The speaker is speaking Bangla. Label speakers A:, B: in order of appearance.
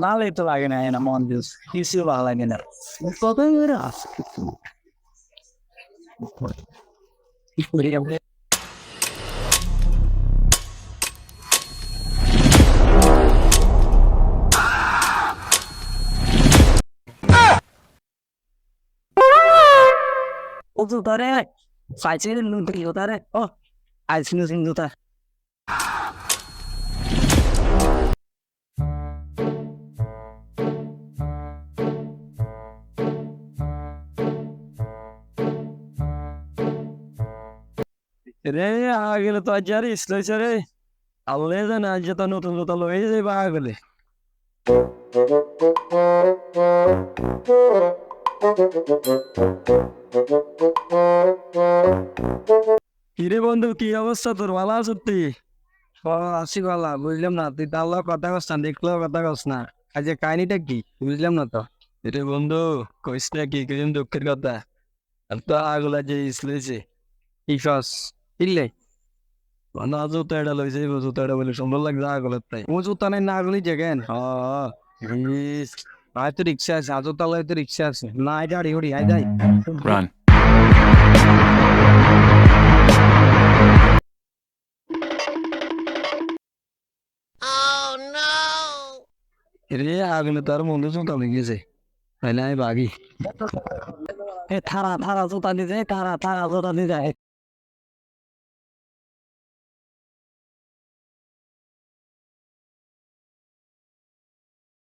A: ভালোই তো লাগে না না মন দিস কিছু ভালো লাগে না কতই করে ও তো তারে সাইছে নুন তারে ও আইসিনু সিন্ধু তা রে আগেলে তো আজ আর ইসলাইছে রে আল্লে জানে আজ তো নতুন নতুন লয়ে যাবে আগেলে কিরে বন্ধু কি অবস্থা তোর ভালো আছো তুই আছি ভালো বুঝলাম না তুই তাহলে কথা কস না দেখলেও কথা কস না আজ কাহিনীটা কি বুঝলাম না তো রে বন্ধু কইস না কি কিরম দুঃখের কথা আর তো আগলা যে ইসলেছে কি কস ইল্লে না জুতা এটা লইছে জুতা এটা বলে সুন্দর লাগছে আগলার তাই ও জুতা নাই না আগলি যেগেন আয় তো রিক্সা আছে আজও তালায় তো রিক্সা আছে না এটা আড়ি হড়ি আয় যাই
B: Run.
A: রে আগলে তার বন্ধু জুতা লেগেছে তাইলে আমি বাগি এ থারা থারা জুতা নিয়ে যায় থারা থারা জুতা নিয়ে যায়